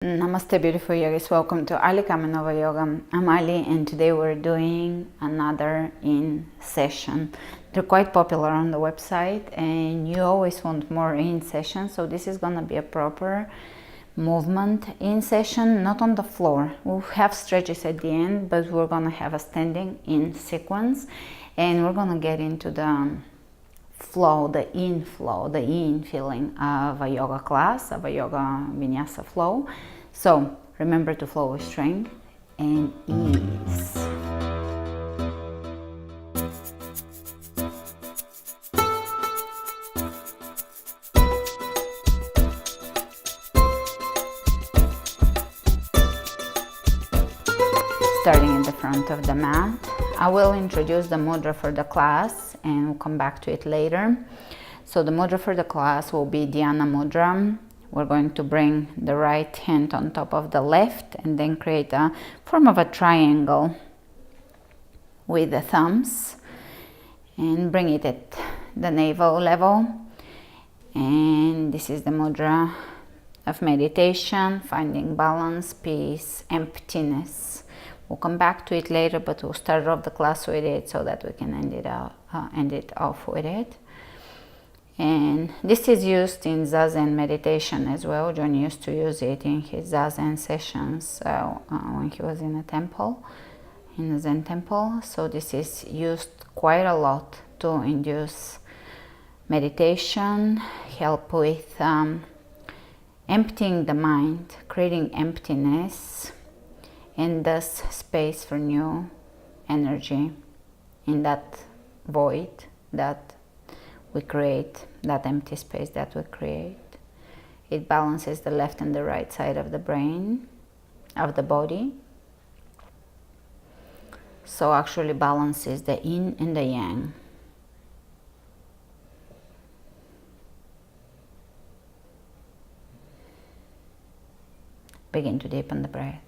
Namaste beautiful yogis, welcome to Ali Kamenova Yoga. I'm Ali and today we're doing another YIN session. They're quite popular on the website and you always want more YIN sessions, so this is gonna be a proper movement YIN session, not on the floor. We'll have stretches at the end, but we're gonna have a standing YIN sequence and we're gonna get into the flow, the YIN feeling of a yoga class, of a yoga vinyasa flow. So remember to flow with strength and ease. Starting in the front of the mat. I will introduce the mudra for the class and we'll come back to it later. So the mudra for the class will be Dhyana Mudra. We're going to bring the right hand on top of the left and then create a form of a triangle with the thumbs and bring it at the navel level. And this is the mudra of meditation, finding balance, peace, emptiness. We'll come back to it later, but we'll start off the class with it so that we can end it off with it. And this is used in Zazen meditation as well. John used to use it in his Zazen sessions when he was in a temple, in a Zen temple. So this is used quite a lot to induce meditation, help with emptying the mind, creating emptiness, and thus space for new energy in that void that we create, that empty space that we create. It balances the left and the right side of the brain, of the body. So actually balances the yin and the yang. Begin to deepen the breath.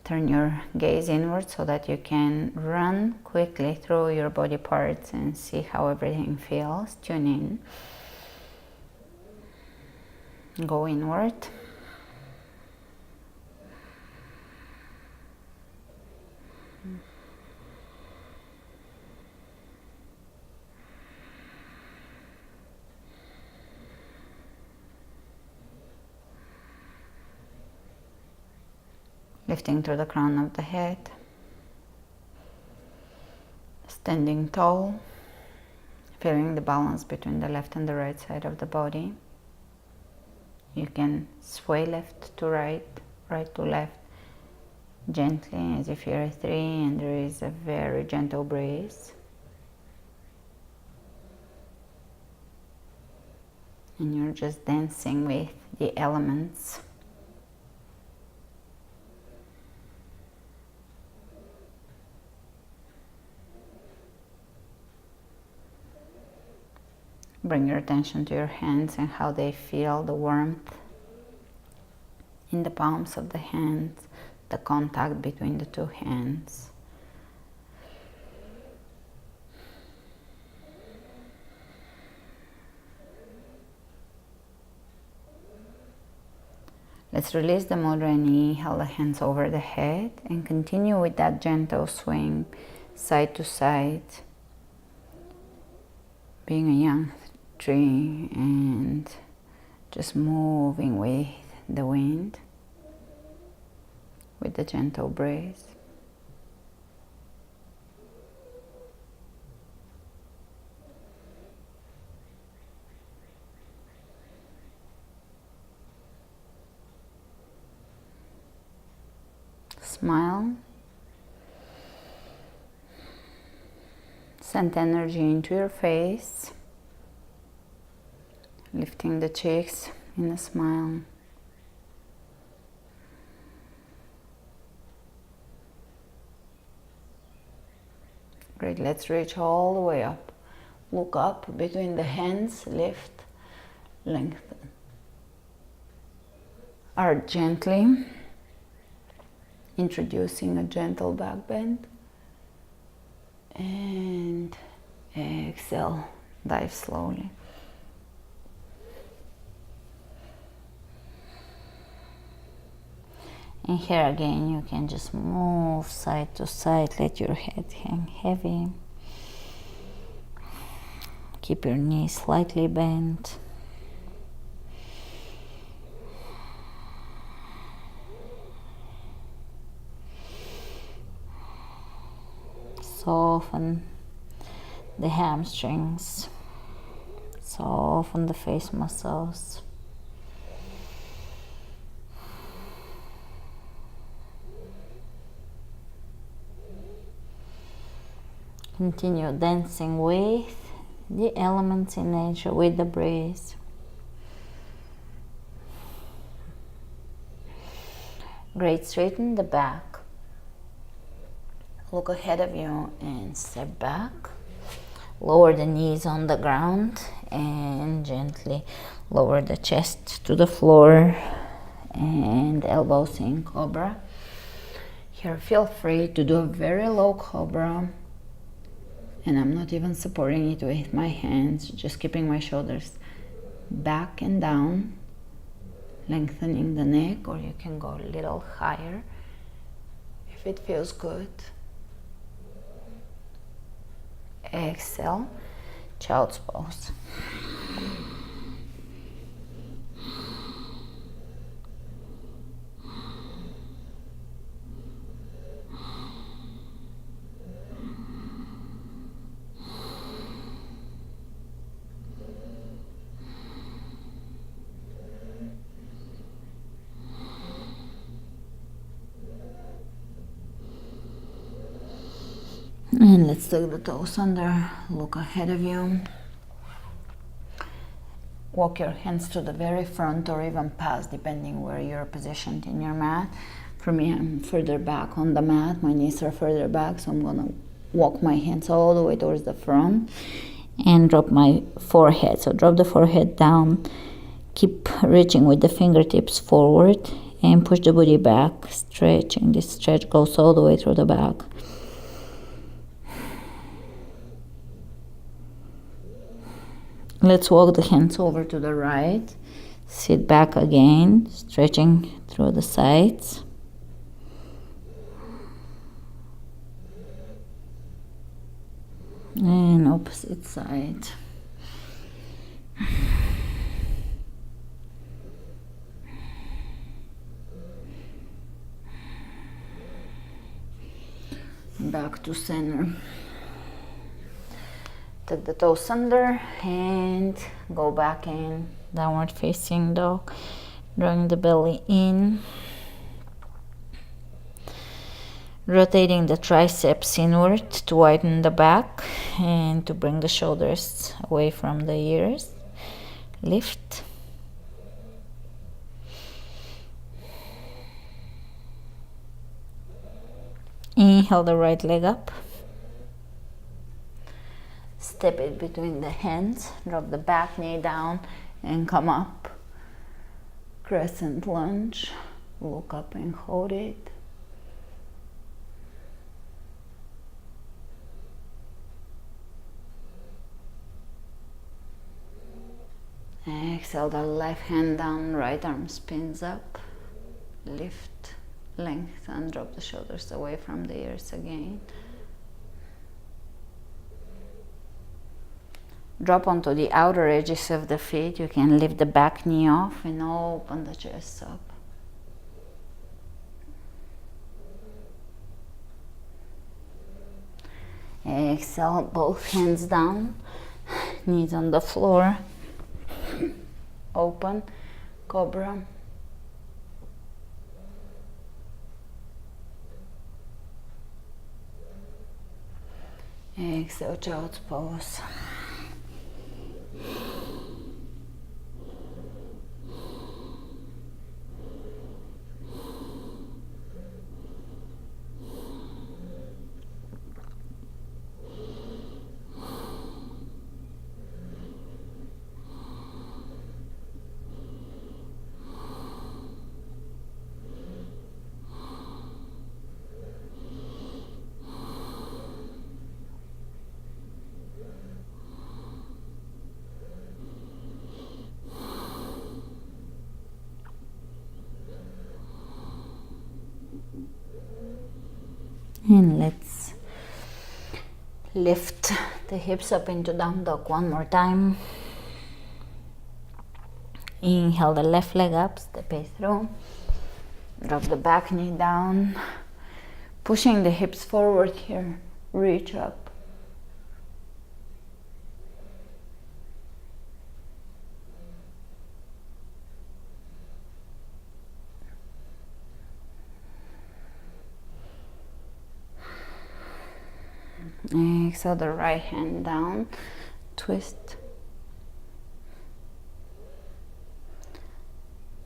Turn your gaze inward so that you can run quickly through your body parts and see how everything feels. Tune in. Go inward. Lifting through the crown of the head, standing tall, feeling the balance between the left and the right side of the body. You can sway left to right, right to left, gently as if you're a three and there is a very gentle breeze. And you're just dancing with the elements. Bring your attention to your hands and how they feel, the warmth in the palms of the hands, the contact between the two hands. Let's release the mudra and inhale the hands over the head and continue with that gentle swing side to side, being a young tree and just moving with the wind, with the gentle breeze. Smile. Send energy into your face. Lifting the cheeks in a smile. Great, let's reach all the way up. Look up between the hands, lift, lengthen. Arch gently, introducing a gentle back bend. And exhale, dive slowly. And here again, you can just move side to side, let your head hang heavy. Keep your knees slightly bent. Soften the hamstrings, soften the face muscles. Continue dancing with the elements in nature, with the breeze. Great, straighten the back. Look ahead of you and step back. Lower the knees on the ground and gently lower the chest to the floor and elbows in cobra. Here, feel free to do a very low cobra, and I'm not even supporting it with my hands, just keeping my shoulders back and down, lengthening the neck, or you can go a little higher if it feels good. Exhale, child's pose. And let's take the toes under, look ahead of you. Walk your hands to the very front or even past, depending where you're positioned in your mat. For me, I'm further back on the mat, my knees are further back, so I'm gonna walk my hands all the way towards the front and drop my forehead. So drop the forehead down, keep reaching with the fingertips forward and push the booty back, stretching. This stretch goes all the way through the back. Let's walk the hands over to the right. Sit back again, stretching through the sides. And opposite side. Back to center. Take the toes under and go back in downward facing dog, drawing the belly in, rotating the triceps inward to widen the back and to bring the shoulders away from the ears. Lift. Inhale the right leg up. Step it between the hands, drop the back knee down and come up. Crescent lunge, look up and hold it. Exhale the left hand down, right arm spins up. Lift, lengthen, drop the shoulders away from the ears again. Drop onto the outer edges of the feet. You can lift the back knee off and open the chest up. Exhale, both hands down, knees on the floor. Open, cobra. Exhale, child's pose. let's lift the hips up into down dog one more time. Inhale the left leg up, step it through. Drop the back knee down. Pushing the hips forward here. Reach up. Exhale the right hand down. Twist.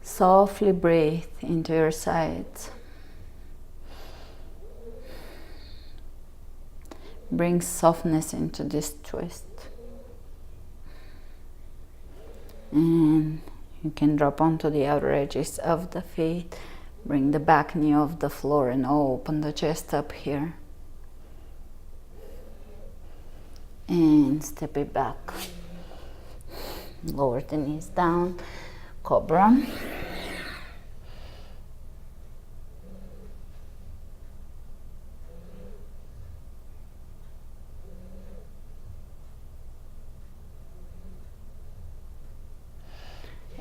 Softly breathe into your sides. Bring softness into this twist. And you can drop onto the outer edges of the feet. Bring the back knee off the floor and open the chest up here. And step it back. Lower the knees down. Cobra.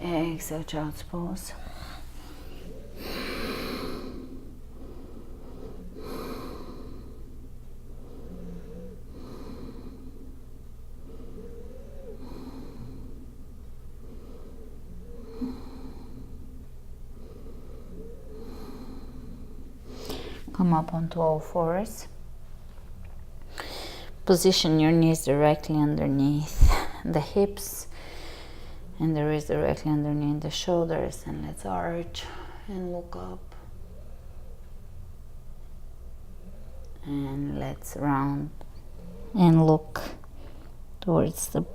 Exhale, child's pose. Come up onto all fours. Position your knees directly underneath the hips and the wrists directly underneath the shoulders, and let's arch and look up. And let's round and look towards the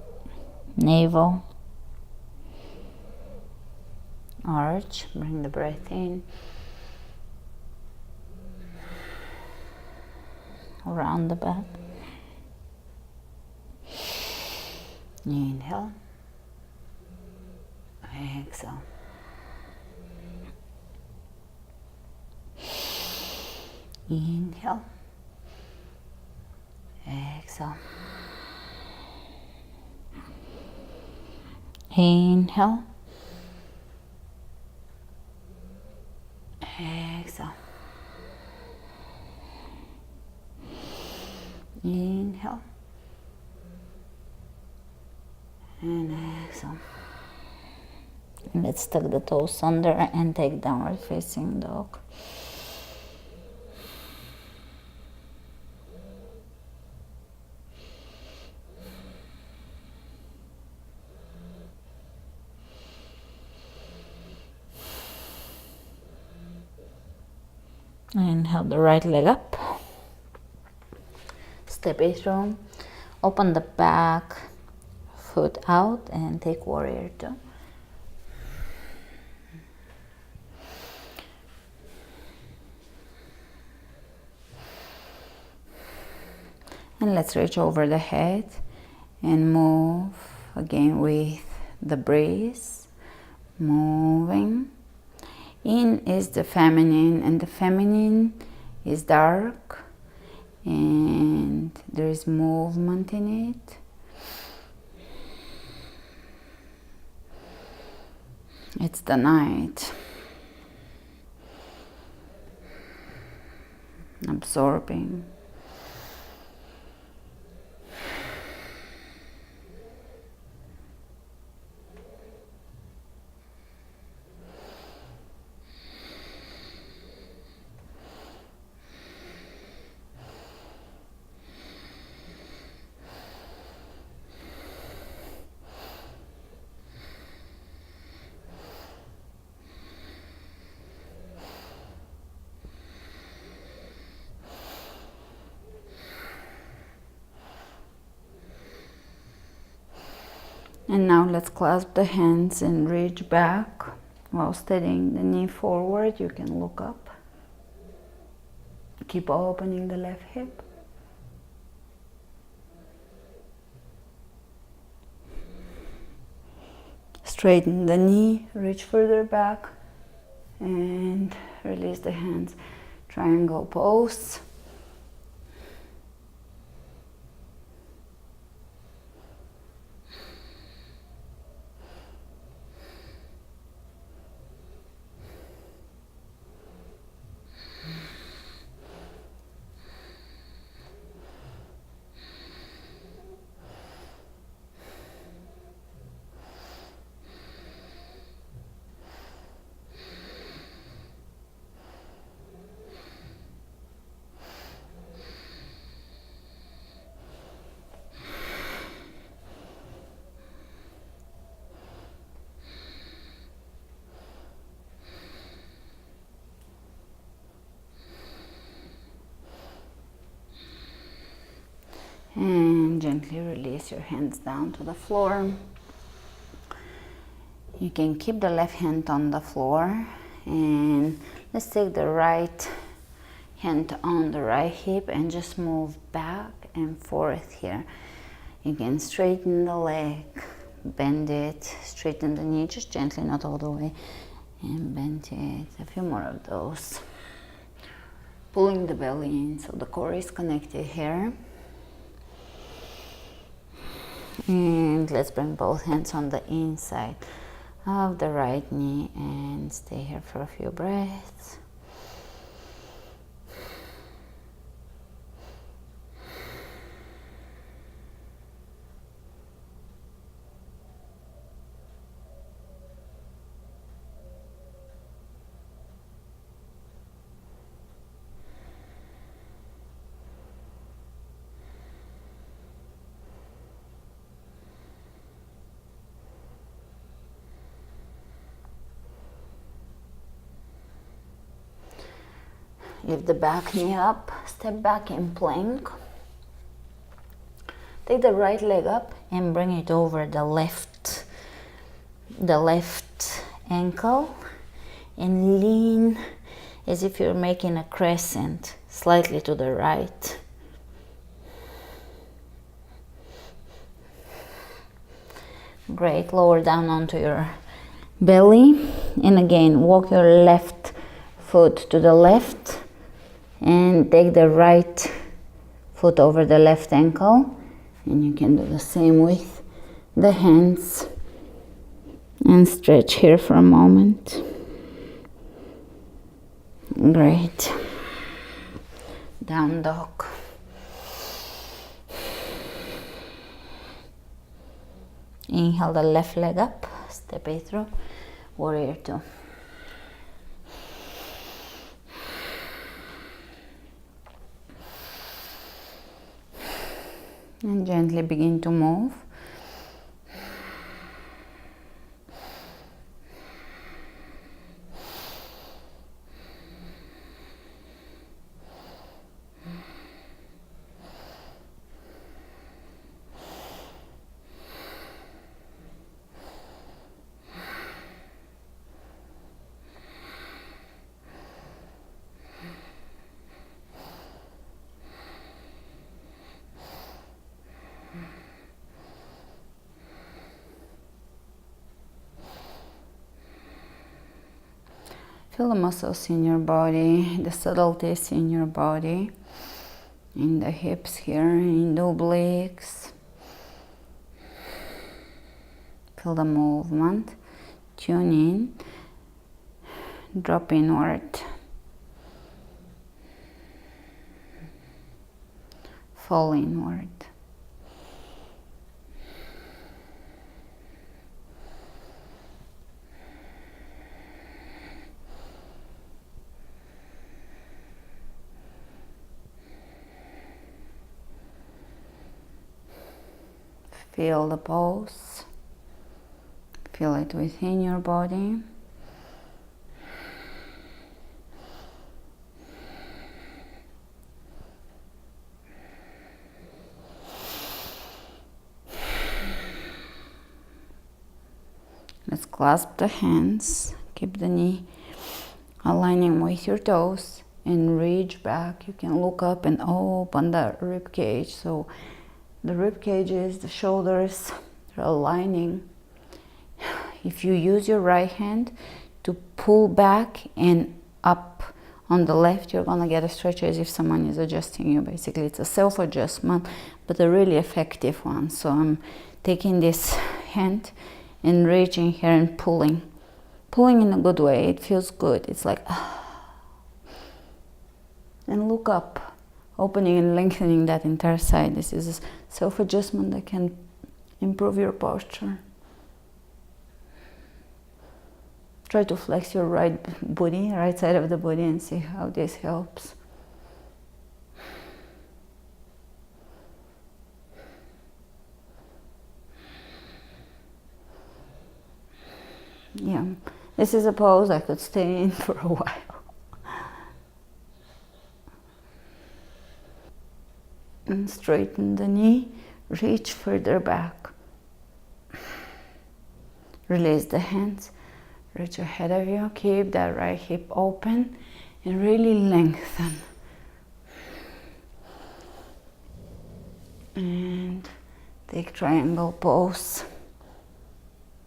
navel. Arch, bring the breath in. Around the back. Inhale. Exhale. Inhale. Exhale. Inhale. Exhale. Inhale. And exhale. And let's tuck the toes under and take downward facing dog. Inhale the right leg up. Step it through. Open the back foot out and take warrior two. And let's reach over the head and move again with the breeze. Moving. Yin is the feminine, and the feminine is dark, and there is movement in it. It's the night. Absorbing. And now let's clasp the hands and reach back while steadying the knee forward. You can look up. Keep opening the left hip. Straighten the knee, reach further back, and release the hands. Triangle pose. And gently release your hands down to the floor. You can keep the left hand on the floor, and let's take the right hand on the right hip and just move back and forth here. You can straighten the leg, bend it, straighten the knee, just gently, not all the way, and bend it. A few more of those. Pulling the belly in so the core is connected here. And let's bring both hands on the inside of the right knee and stay here for a few breaths. Lift the back knee up, step back in plank. Take the right leg up and bring it over the left ankle, and lean as if you're making a crescent slightly to the right. Great. Lower down onto your belly, and again walk your left foot to the left and take the right foot over the left ankle, and you can do the same with the hands, and stretch here for a moment. Great. Down dog. Inhale the left leg up, step it through, warrior two. And gently begin to move. Feel the muscles in your body, the subtleties in your body, in the hips here, in the obliques. Feel the movement, tune in, drop inward, fall inward. Feel the pulse, feel it within your body. Let's clasp the hands, keep the knee aligning with your toes, and reach back. You can look up and open the rib cage. So the rib cages, the shoulders, they're aligning. If you use your right hand to pull back and up on the left, you're gonna get a stretch as if someone is adjusting you. Basically, it's a self-adjustment, but a really effective one. So I'm taking this hand and reaching here and pulling in a good way. It feels good. It's like, and look up, opening and lengthening that entire side. This is a self-adjustment that can improve your posture. Try to flex your right side of the body, and see how this helps. Yeah, this is a pose I could stay in for a while. And straighten the knee, Reach further back. Release the hands. Reach ahead of you. Keep that right hip open and really lengthen. And take triangle pose.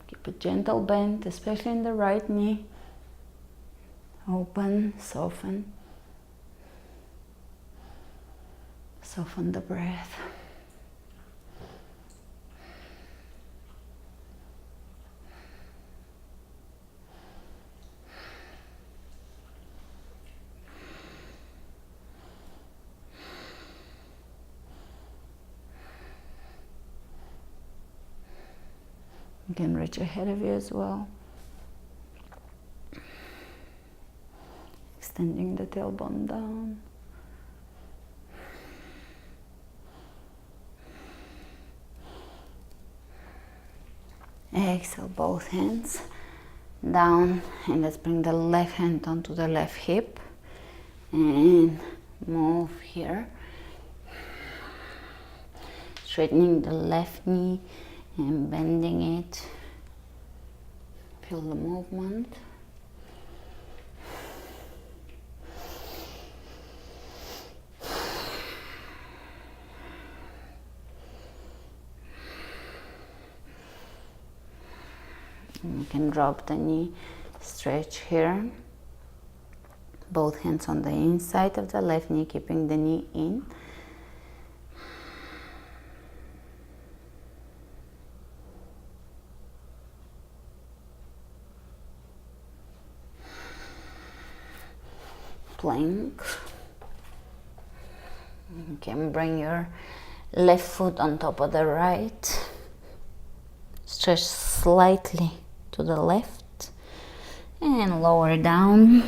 Keep a gentle bend, especially in the right knee. Open, soften. Soften the breath. You can reach ahead of you as well. Extending the tailbone down. Exhale, both hands down, and let's bring the left hand onto the left hip and move here. Straightening the left knee and bending it. Feel the movement. You can drop the knee, stretch here. Both hands on the inside of the left knee, keeping the knee in. Plank. You can bring your left foot on top of the right. Stretch slightly to the left and lower down.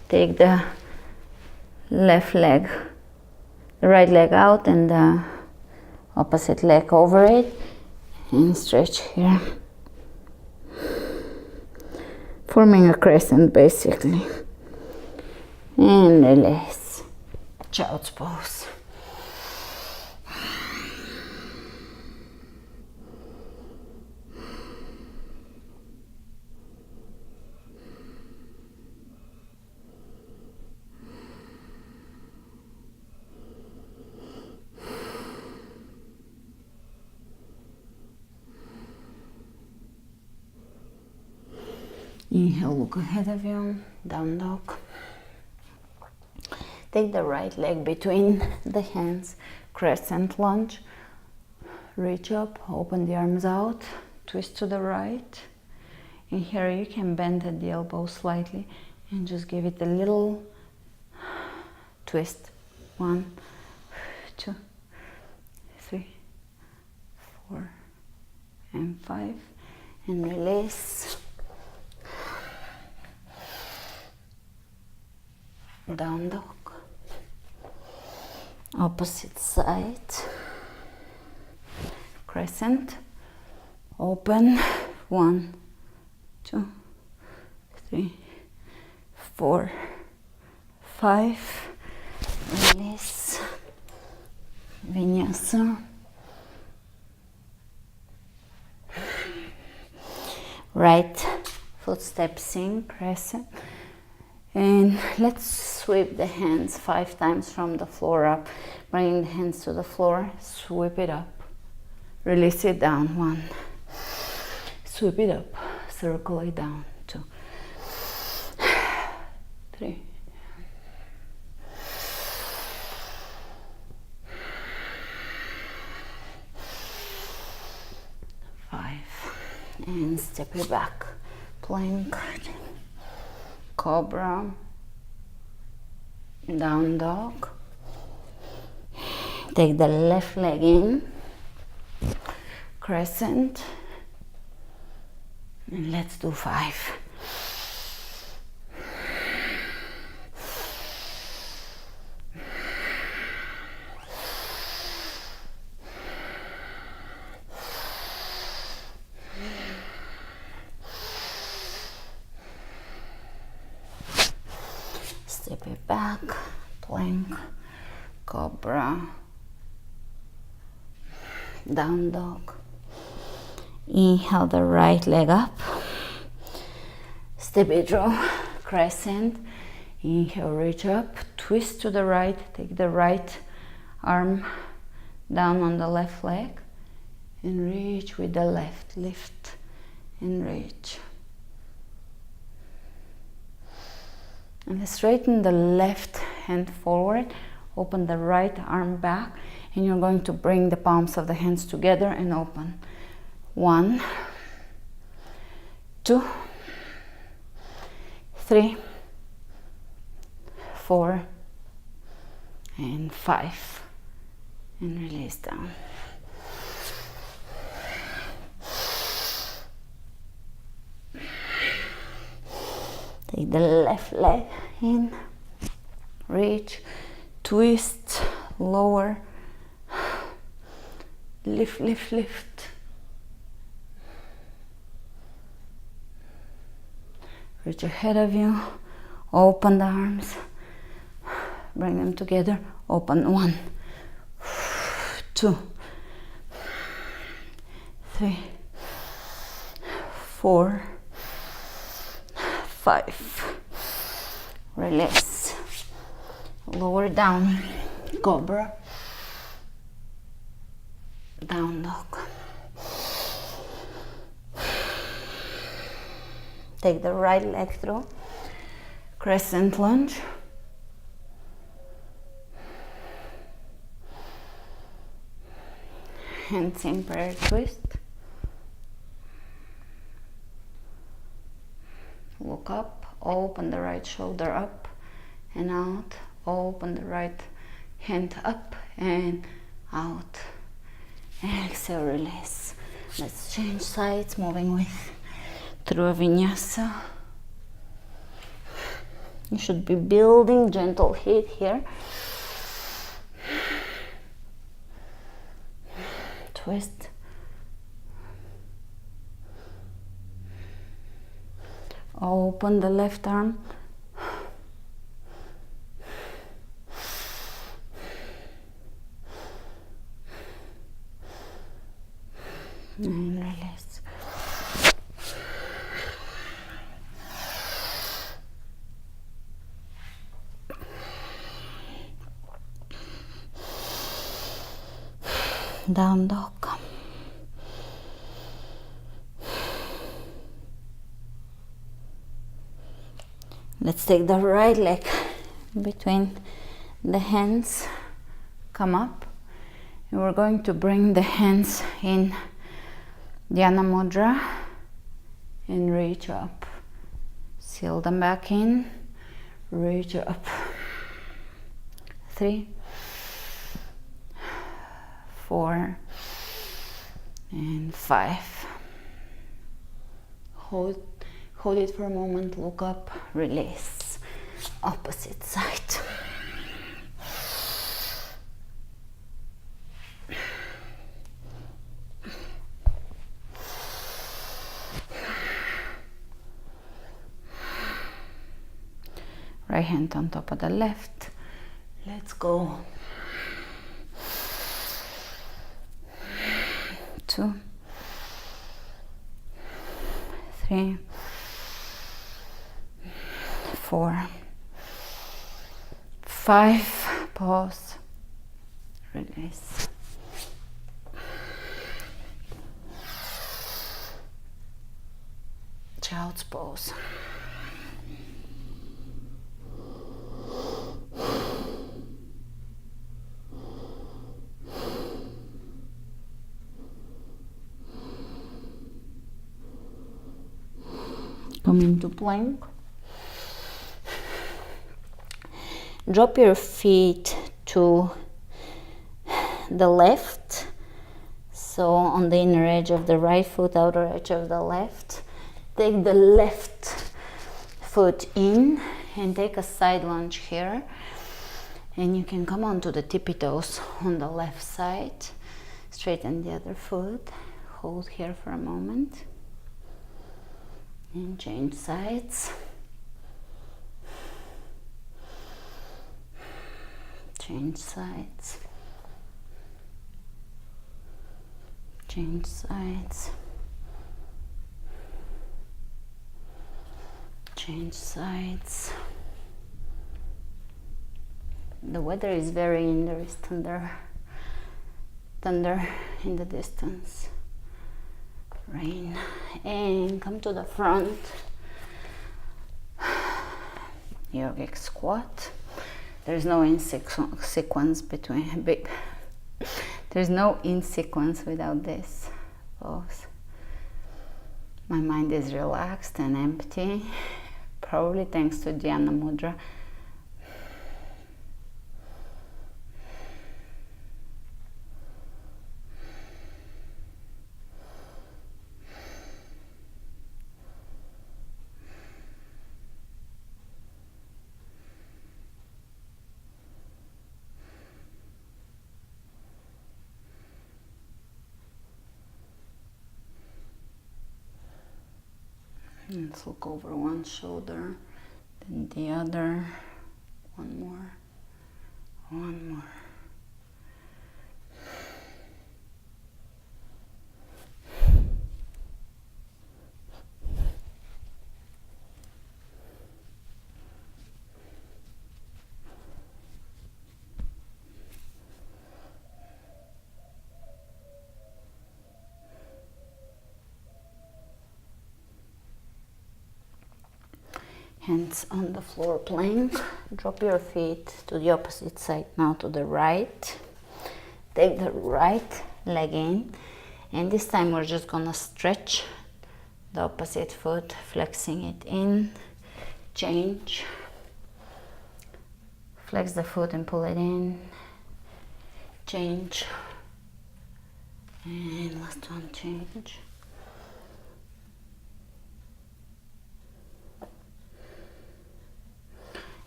Take the left leg, the right leg out and the opposite leg over it and stretch here. Forming a crescent basically. And release. Child's pose. Inhale, look ahead of you, down dog. Take the right leg between the hands, crescent lunge. Reach up, open the arms out, twist to the right. And here you can bend at the elbow slightly and just give it a little twist. 1, 2, 3, 4, and 5. And release. Down dog. Opposite side. Crescent. Open. 1, 2, 3, 4, 5. Release. Vinyasa. Right footstep sing, crescent. And let's sweep the hands 5 times from the floor up. Bringing the hands to the floor, sweep it up. Release it down, 1. Sweep it up, circle it down, 2, 3. 5. And step it back. Plank. Cobra, down dog. Take the left leg in, crescent, and let's do 5. Step it back, plank, cobra, Down dog. Inhale the right leg up. Step it draw, crescent. Inhale, reach up, twist to the right, take the right arm down on the left leg and reach with the left, lift and reach. And straighten the left hand forward, open the right arm back, and you're going to bring the palms of the hands together and open. 1, 2, 3, 4, and 5, and release down. Take the left leg in, reach, twist, lower, lift, lift, lift. Reach ahead of you, open the arms, bring them together, open. 1, 2, 3, 4, 5. Release. Lower down, cobra. Down dog. Take the right leg through, crescent lunge. Hands in prayer twist. Look up, open the right shoulder up and out, open the right hand up and out. Exhale, release. Let's change sides, moving with through a vinyasa. You should be building gentle heat here. Twist. Open the left arm. And release. Down dog. Let's take the right leg between the hands, come up, and we're going to bring the hands in Dhyana Mudra and reach up. Seal them back in, reach up. 3, 4, and 5. Hold it for a moment, look up, release. Opposite side. Right hand on top of the left. Let's go. 2, 3, 4, 5. Pause. Release. Child's pose. Come into plank. Drop your feet to the left, so on the inner edge of the right foot, outer edge of the left. Take the left foot in and take a side lunge here, and you can come onto the tippy toes on the left side. Straighten the other foot, hold here for a moment and change sides. Change sides. Change sides. Change sides. The weather is very in, there is thunder in the distance, rain. And come to the front, yogic squat. There's no sequence between there's no in sequence without this pose. My mind is relaxed and empty, probably thanks to Dhyana Mudra. Let's look over one shoulder, then the other. One more, one more. Hands on the floor plank. Drop your feet to the opposite side, now to the right. Take the right leg in, and this time we're just gonna stretch the opposite foot, flexing it in. Change. Flex the foot and pull it in. Change. And last one, change.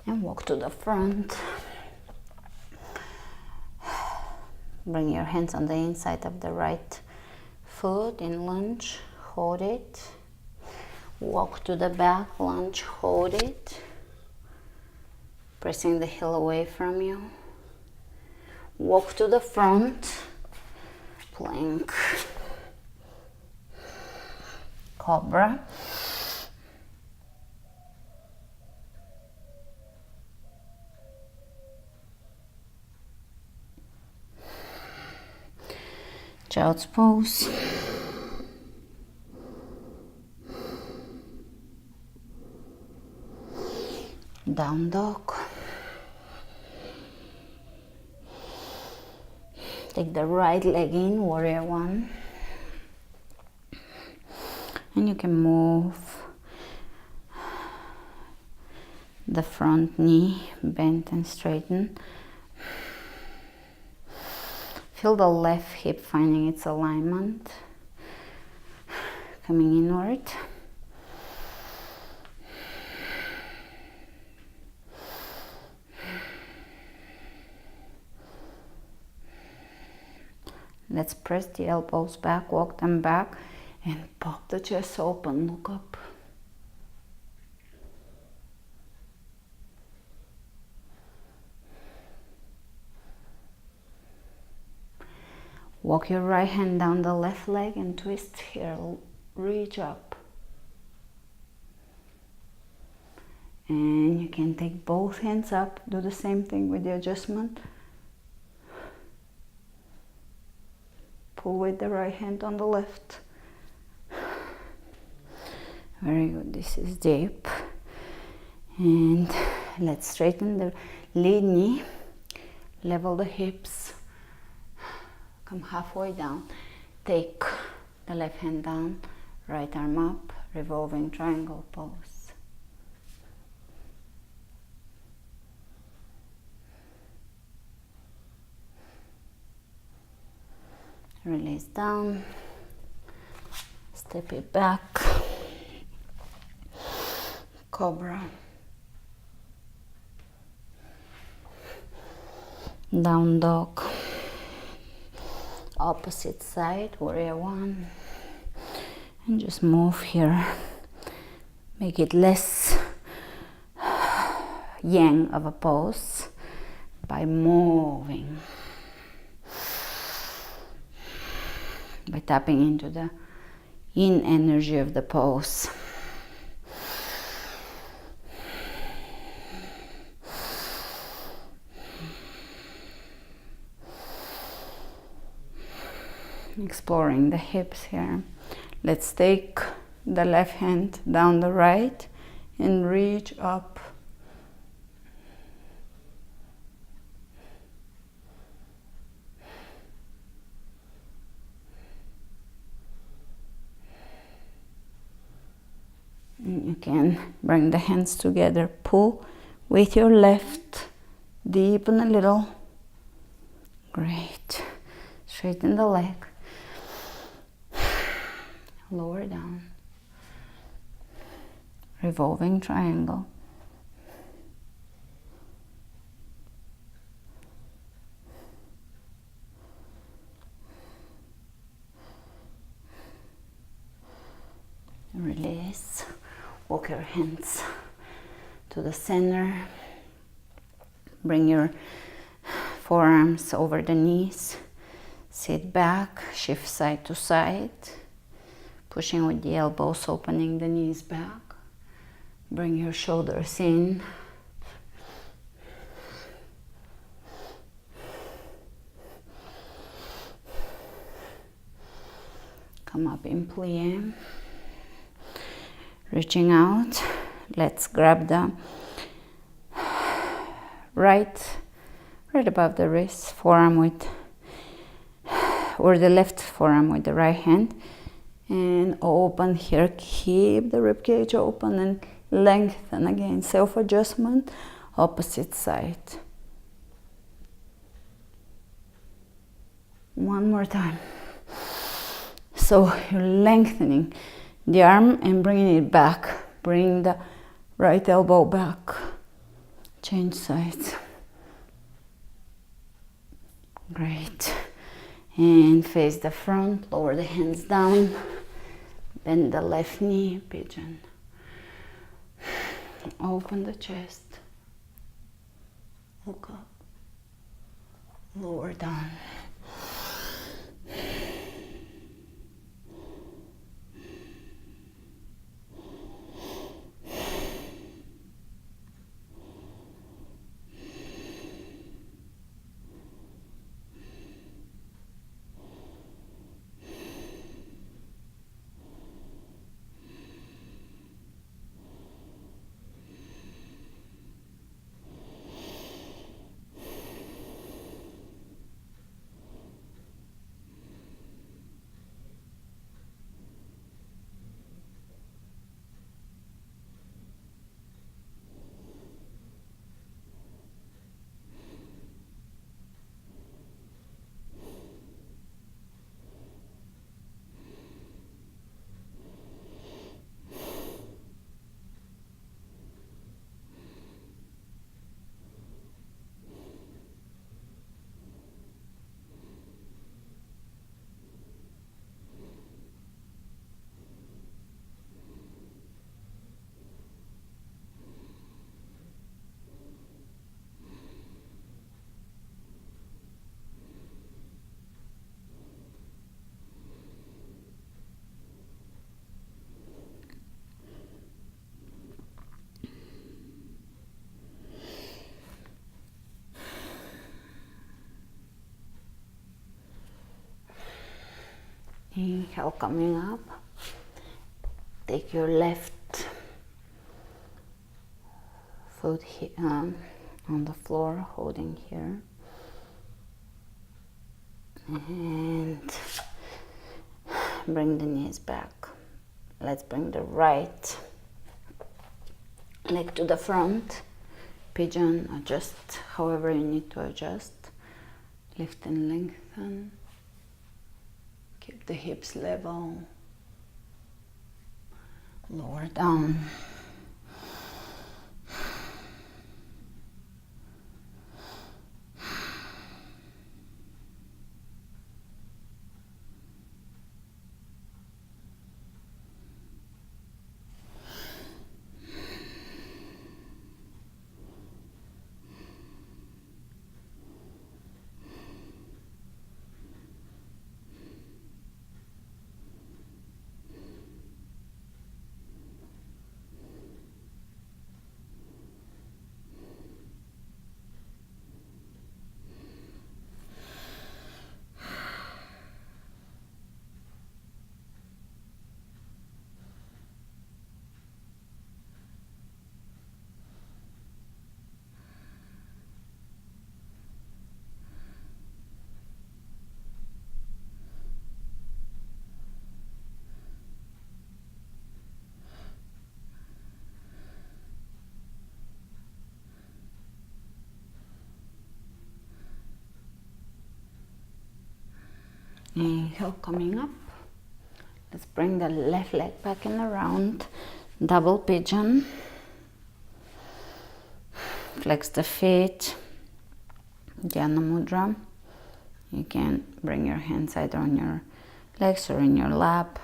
And walk to the front. Bring your hands on the inside of the right foot in lunge, hold it. Walk to the back, lunge, hold it. Pressing the heel away from you. Walk to the front, plank, cobra. Child's pose. Down dog. Take the right leg in, warrior one. And you can move the front knee, bend and straighten. Feel the left hip finding its alignment, coming inward. Let's press the elbows back, walk them back, and pop the chest open, look up. Walk your right hand down the left leg and twist here, reach up. And you can take both hands up, do the same thing with the adjustment. Pull with the right hand on the left. Very good, this is deep. And let's straighten the lead knee, level the hips. Come halfway down, take the left hand down, right arm up, revolving triangle pose. Release down, step it back, cobra, down dog. Opposite side, warrior one, and just move here. Make it less yang of a pose by moving. by tapping into the yin energy of the pose. Exploring the hips here. Let's take the left hand down the right and reach up. And you can bring the hands together, pull with your left, deepen a little. Great. Straighten the leg. Lower down. Revolving triangle. Release. Walk your hands to the center. Bring your forearms over the knees. Sit back, shift side to side. Pushing with the elbows, opening the knees back. Bring your shoulders in. Come up in plie. Reaching out, let's grab the right above the wrist, forearm with, or the left forearm with the right hand, and open here. Keep the ribcage open and lengthen again. Self-adjustment, opposite side. One more time. So you're lengthening the arm and bringing it back. Bring the right elbow back. Change sides. Great. And face the front. Lower the hands down. Bend the left knee. Pigeon. Open the chest. Look up. Lower down. Inhale, coming up. Take your left foot on the floor, holding here. And bring the knees back. Let's bring the right leg to the front. Pigeon, adjust however you need to adjust. Lift and lengthen. Keep the hips level. Lower down. Inhale, coming up. Let's bring the left leg back in around, double pigeon. Flex the feet, Dhyana Mudra. You can bring your hands either on your legs or in your lap.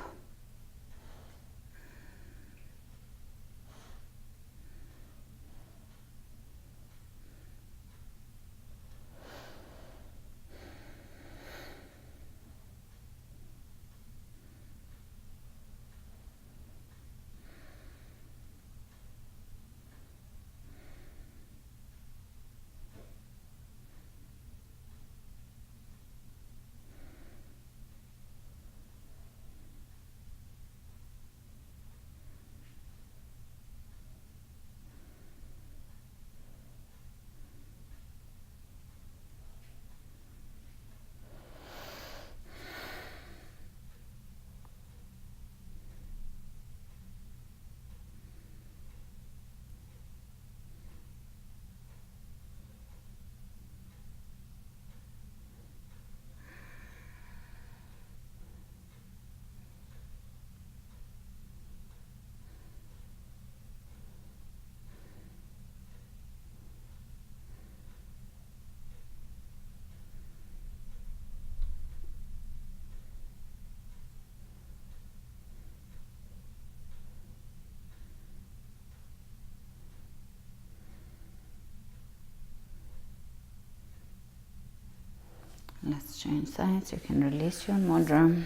Let's change sides. You can release your mudra.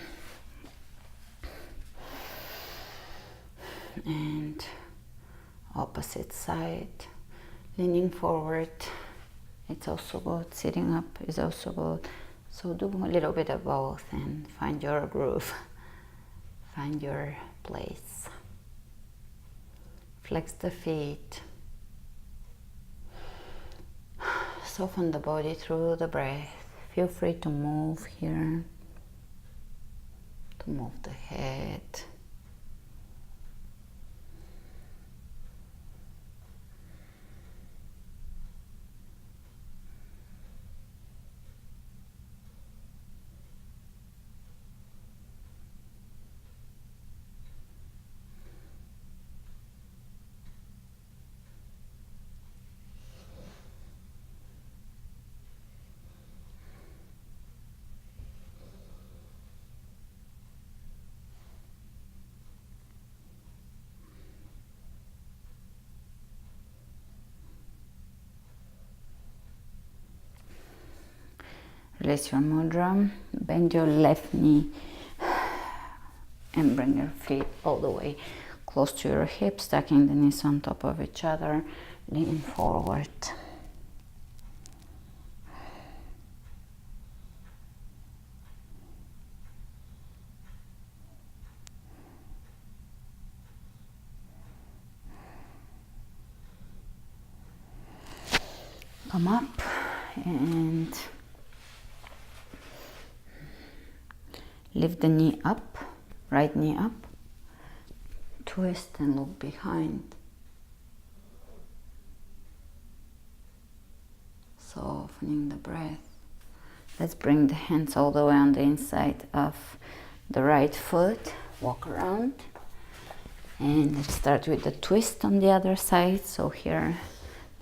And opposite side, leaning forward, it's also good. Sitting up is also good. So do a little bit of both and find your groove, find your place. Flex the feet. Soften the body through the breath. Feel free to move here, to move the head. Release your mudra, bend your left knee and bring your feet all the way close to your hips, stacking the knees on top of each other, lean forward. Come up and lift the knee up, right knee up, twist and look behind. Softening the breath. Let's bring the hands all the way on the inside of the right foot. Walk around. And let's start with the twist on the other side. So here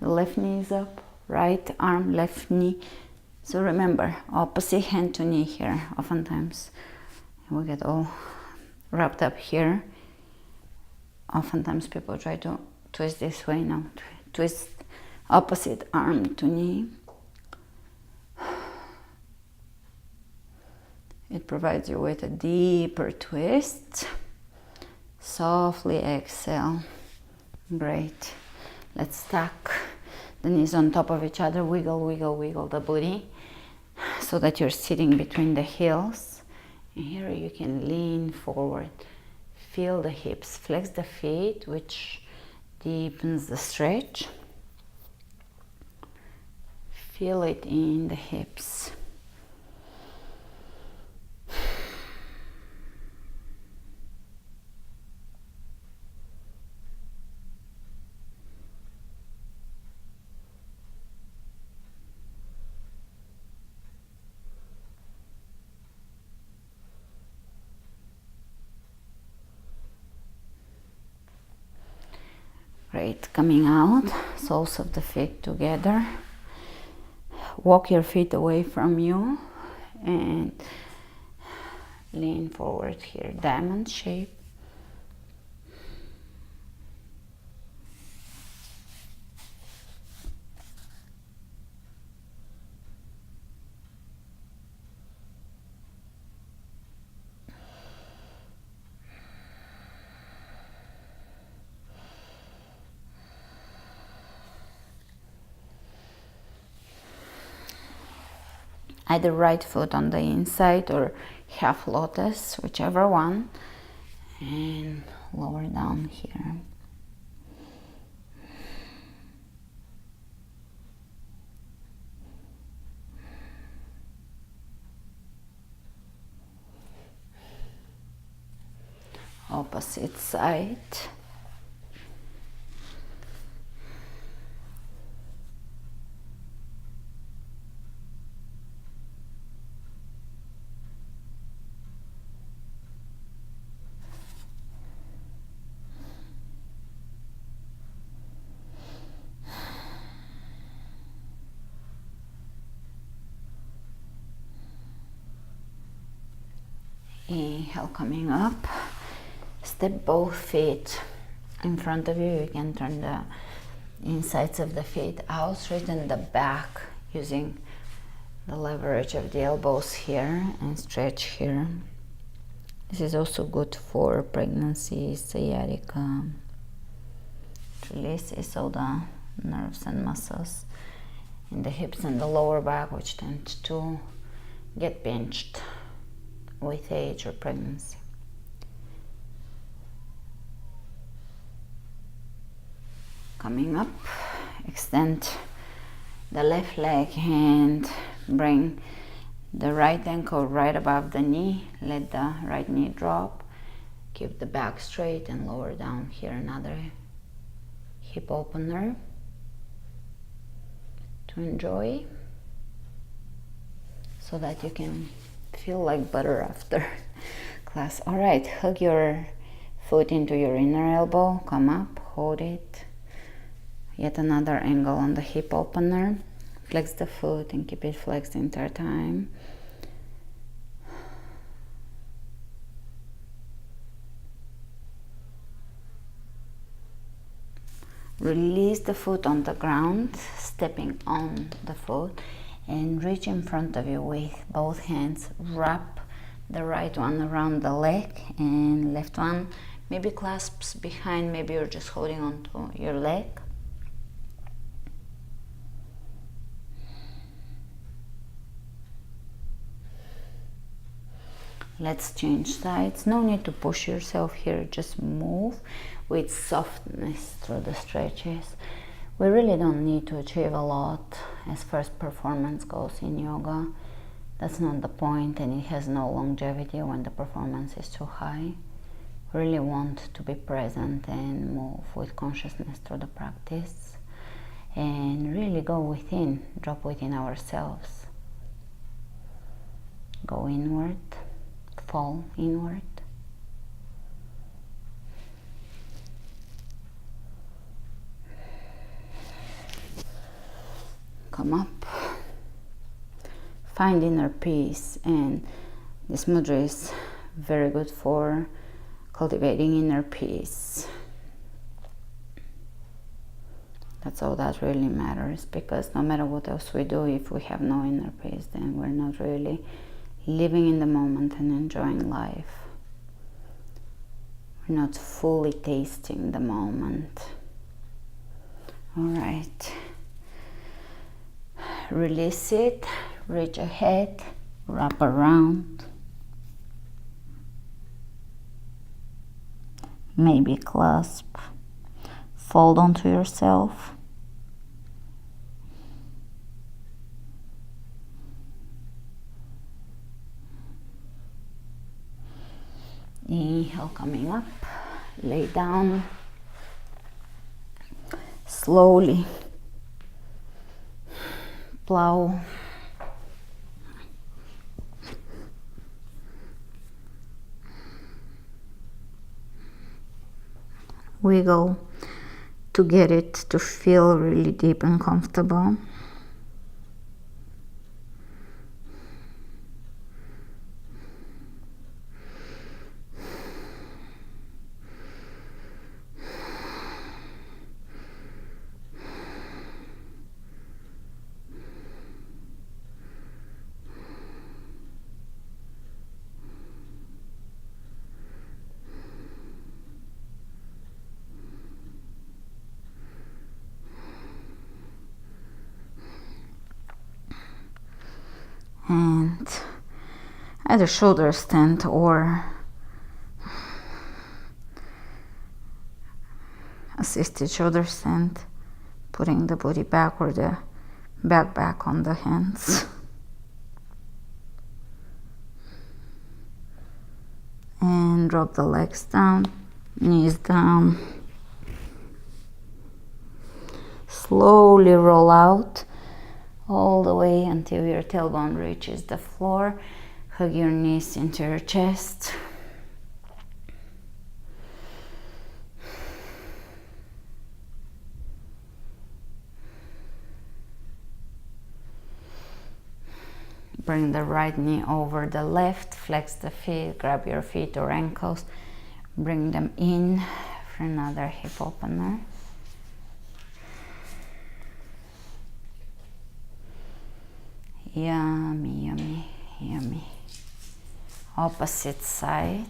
the left knee is up, right arm, left knee. So remember, opposite hand to knee here. Oftentimes we get all wrapped up here. Oftentimes people try to twist this way. Now twist opposite arm to knee. It provides you with a deeper twist. Softly exhale. Great. Let's stack the knees on top of each other. Wiggle, wiggle, wiggle the booty so that you're sitting between the heels. And here you can lean forward. Feel the hips. Flex the feet, which deepens the stretch. Feel it in the hips. Great. Coming out, soles of the feet together. Walk your feet away from you and lean forward here, diamond shape. Either right foot on the inside or half lotus, whichever one, and lower down here. Opposite side. Inhale, coming up. Step both feet in front of you. You can turn the insides of the feet out, straighten the back using the leverage of the elbows here and stretch here. This is also good for pregnancy, sciatica. It releases all the nerves and muscles in the hips and the lower back, which tend to get pinched with age or pregnancy. Coming up, extend the left leg and bring the right ankle right above the knee. Let the right knee drop. Keep the back straight and lower down here. Another hip opener to enjoy, so that you can feel like butter after class. All right, hug your foot into your inner elbow. Come up, hold it. Yet another angle on the hip opener. Flex the foot and keep it flexed the entire time. Release the foot on the ground, stepping on the foot, and reach in front of you with both hands. Wrap the right one around the leg and left one maybe clasps behind, maybe you're just holding on to your leg. Let's change sides. No need to push yourself here, just move with softness through the stretches. We really don't need to achieve a lot as first performance goes in yoga. That's not the point, and it has no longevity when the performance is too high. We really want to be present and move with consciousness through the practice and really go within, drop within ourselves. Go inward. Fall inward. Come up. Find inner peace, and this mudra is very good for cultivating inner peace. That's all that really matters, because no matter what else we do, if we have no inner peace, then we're not really living in the moment and enjoying life. We're not fully tasting the moment. All right. Release it, reach ahead, wrap around. Maybe clasp, fold onto yourself. Inhale, coming up, lay down, slowly plow, wiggle to get it to feel really deep and comfortable. And either shoulder stand or assisted shoulder stand, putting the body back or the back on the hands. And drop the legs down, knees down. Slowly roll out all the way until your tailbone reaches the floor. Hug your knees into your chest. Bring the right knee over the left, flex the feet, grab your feet or ankles, bring them in for another hip opener. Yummy, yummy, yummy. Opposite side.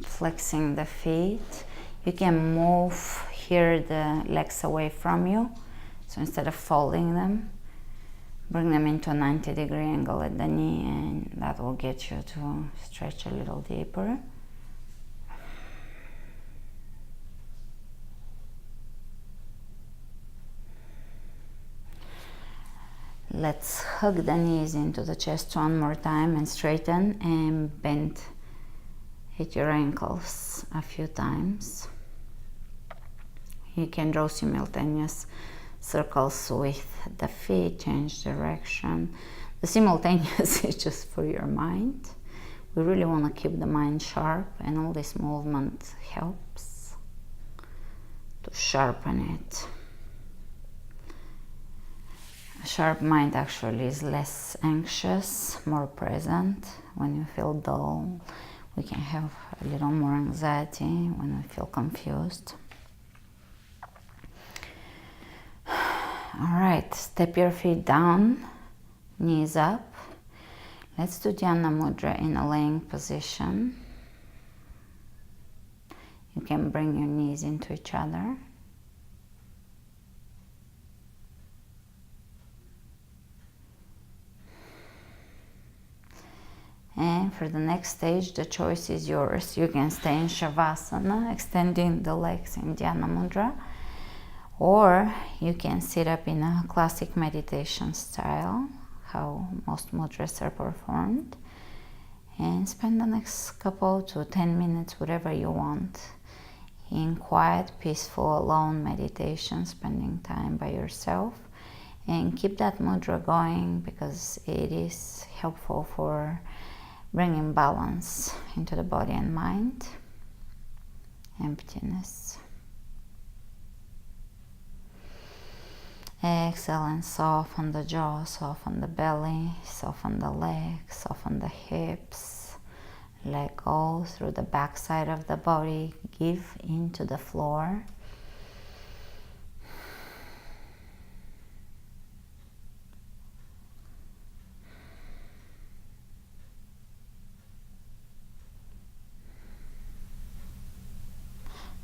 Flexing the feet. You can move here the legs away from you. So instead of folding them, bring them into a 90-degree angle at the knee, and that will get you to stretch a little deeper. Let's hug the knees into the chest one more time and straighten and bend. Hit your ankles a few times. You can draw simultaneous circles with the feet, change direction. The simultaneous is just for your mind. We really want to keep the mind sharp, and all this movement helps to sharpen it. A sharp mind actually is less anxious, more present. When you feel dull, we can have a little more anxiety when we feel confused. All right, step your feet down, knees up. Let's do Dhyana Mudra in a laying position. You can bring your knees into each other. And for the next stage, the choice is yours. You can stay in Shavasana, extending the legs in Dhyana Mudra, or you can sit up in a classic meditation style, how most mudras are performed, and spend the next couple to 10 minutes, whatever you want, in quiet, peaceful, alone meditation, spending time by yourself. And keep that mudra going because it is helpful for bringing balance into the body and mind. Emptiness. Exhale and soften the jaw, soften the belly, soften the legs, soften the hips. Let go through the back side of the body. Give into the floor.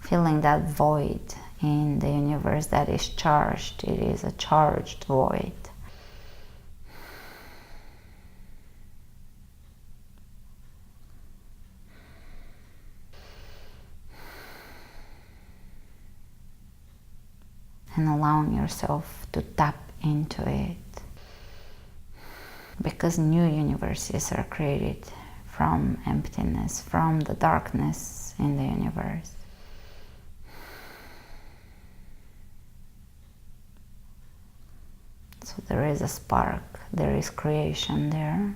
Feeling that void in the universe that is charged. It is a charged void. And allowing yourself to tap into it. Because new universes are created from emptiness, from the darkness in the universe. So there is a spark, there is creation there,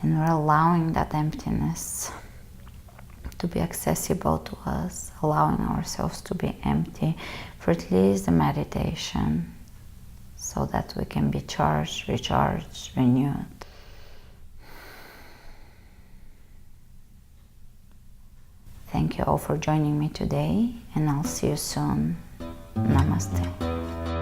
and we're allowing that emptiness to be accessible to us, allowing ourselves to be empty for at least the meditation, so that we can be charged, recharged, renewed. Thank you all for joining me today, and I'll see you soon. Namaste.